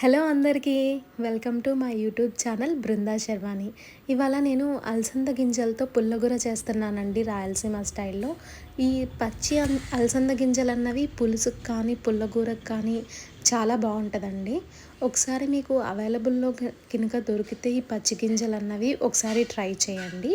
Hello అందరికీ welcome to my YouTube channel Brinda Sharvani. ఇవాళ నేను అలసంద గింజలతో పుల్లగూర చేస్తున్నానండి రాయలసీమ స్టైల్లో. ఈ పచ్చి అలసంద గింజలు అన్నవి పులుసుకు కానీ పుల్లగూరకు కానీ చాలా బాగుంటుందండి. ఒకసారి మీకు అవైలబుల్లో కనుక దొరికితే ఈ పచ్చి గింజలు అన్నవి ఒకసారి ట్రై చేయండి.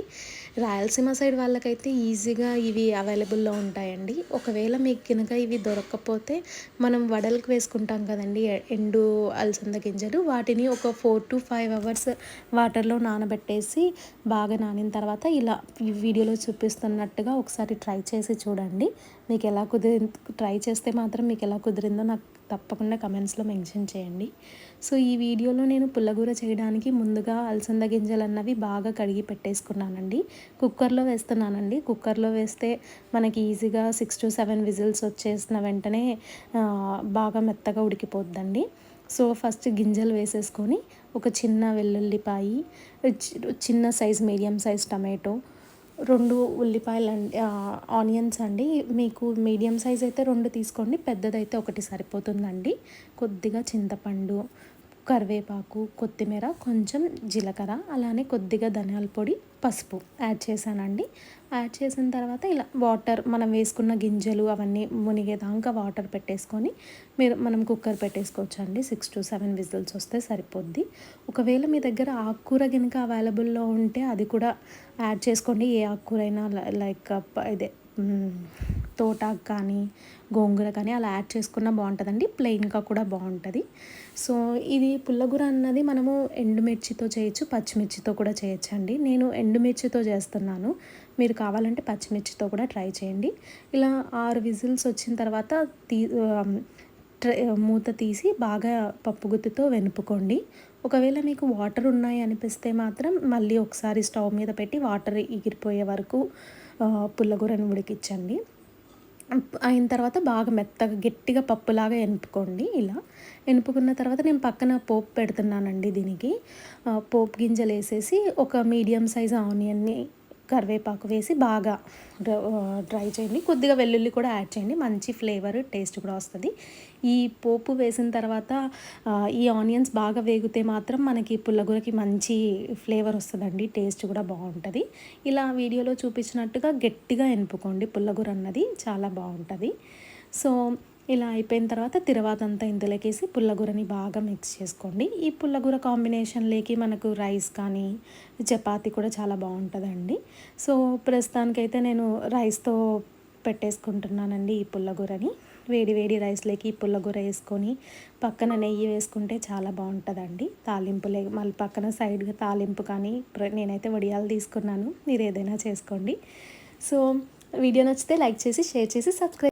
రాయలసీమ సైడ్ వాళ్ళకైతే ఈజీగా ఇవి అవైలబుల్లో ఉంటాయండి. ఒకవేళ మీకు కనుక ఇవి దొరకకపోతే మనం వడలకు వేసుకుంటాం కదండి ఎండు అలసంద గింజలు, వాటిని ఒక 4 to 5 అవర్స్ వాటర్లో నానబెట్టేసి బాగా నానిన తర్వాత ఇలా ఈ వీడియోలో చూపిస్తున్నట్టుగా ఒకసారి ట్రై చేసి చూడండి. మీకు ఎలా ట్రై చేస్తే మాత్రం మీకు ఎలా కుదిరిందో నాకు తప్పకుండా కమెంట్స్లో మెన్షన్ చేయండి. సో ఈ వీడియోలో నేను పుల్లగూర చేయడానికి ముందుగా అలసంద గింజలు అన్నవి బాగా కడిగి పెట్టేసుకున్నానండి. కుక్కర్లో వేస్తున్నానండి. కుక్కర్లో వేస్తే మనకి ఈజీగా 6 to 7 విజిల్స్ వచ్చేసిన వెంటనే బాగా మెత్తగా ఉడికిపోద్దండి. సో ఫస్ట్ గింజలు వేసేసుకొని ఒక చిన్న వెల్లుల్లిపాయి, చిన్న సైజ్ మీడియం సైజ్ టమాటో, 2 ఉల్లిపాయలు అండి, ఆనియన్స్ అండి. మీకు మీడియం సైజ్ అయితే 2 తీసుకోండి, పెద్దదైతే 1 సరిపోతుందండి. కొద్దిగా చింతపండు, కరివేపాకు, కొత్తిమీర, కొంచెం జీలకర్ర, అలానే కొద్దిగా ధనియాల పొడి, పసుపు యాడ్ చేశానండి. యాడ్ చేసిన తర్వాత ఇలా వాటర్ మనం వేసుకున్న గింజలు అవన్నీ మునిగేదాకా వాటర్ పెట్టేసుకొని మనం కుక్కర్ పెట్టేసుకోవచ్చు అండి. 6 to 7 విజిల్స్ వస్తే సరిపోద్ది. ఒకవేళ మీ దగ్గర ఆకుకూర కనుక అవైలబుల్లో ఉంటే అది కూడా యాడ్ చేసుకోండి. ఏ ఆకుకూరైనా లైక్ ఇదే తోటాకు కానీ గోంగూర కానీ అలా యాడ్ చేసుకున్నా బాగుంటుందండి. ప్లెయిన్గా కూడా బాగుంటుంది. సో ఇది పుల్లగూర అన్నది మనము ఎండుమిర్చితో చేయొచ్చు, పచ్చిమిర్చితో కూడా చేయొచ్చండి. నేను ఎండుమిర్చితో చేస్తున్నాను. మీరు కావాలంటే పచ్చిమిర్చితో కూడా ట్రై చేయండి. ఇలా 6 విజిల్స్ వచ్చిన తర్వాత మూత తీసి బాగా పప్పు గుత్తితో వెనుపుకోండి. ఒకవేళ మీకు వాటర్ ఉన్నాయి అనిపిస్తే మాత్రం మళ్ళీ ఒకసారి స్టవ్ మీద పెట్టి వాటర్ ఎగిరిపోయే వరకు పుల్లగూరను ఉడికించండి. అయిన తర్వాత బాగా మెత్తగా గట్టిగా పప్పులాగా ఎనుపుకోండి. ఇలా ఎనుపుకున్న తర్వాత నేను పక్కన పోపు పెడుతున్నానండి. దీనికి పోపు గింజలు వేసేసి ఒక మీడియం సైజ్ ఆనియన్ని, కరివేపాకు వేసి బాగా డ్రై చేయండి. కొద్దిగా వెల్లుల్లి కూడా యాడ్ చేయండి, మంచి ఫ్లేవర్ టేస్ట్ కూడా వస్తుంది. ఈ పోపు వేసిన తర్వాత ఈ ఆనియన్స్ బాగా వేగితే మాత్రం మనకి పుల్లగూరకి మంచి ఫ్లేవర్ వస్తుందండి, టేస్ట్ కూడా బాగుంటుంది. ఇలా వీడియోలో చూపించినట్టుగా గట్టిగా ఎనుపుకోండి. పుల్లగూర అన్నది చాలా బాగుంటుంది. సో ఇలా అయిపోయిన తర్వాత తిరవాతంతా ఇందులోకేసి పుల్లగూరని బాగా మిక్స్ చేసుకోండి. ఈ పుల్లగూర కాంబినేషన్లోకి మనకు రైస్ కానీ చపాతీ కూడా చాలా బాగుంటుందండి. సో ప్రస్తుతానికైతే నేను రైస్తో పెట్టేసుకుంటున్నానండి ఈ పుల్లగూరని. వేడి వేడి రైస్లోకి ఈ పుల్లగూర వేసుకొని పక్కన నెయ్యి వేసుకుంటే చాలా బాగుంటుందండి. తాలింపులే మళ్ళీ పక్కన సైడ్గా తాలింపు కానీ, నేనైతే వడియాలు తీసుకున్నాను, మీరు ఏదైనా చేసుకోండి. సో వీడియో నచ్చితే లైక్ చేసి, షేర్ చేసి, సబ్స్క్రైబ్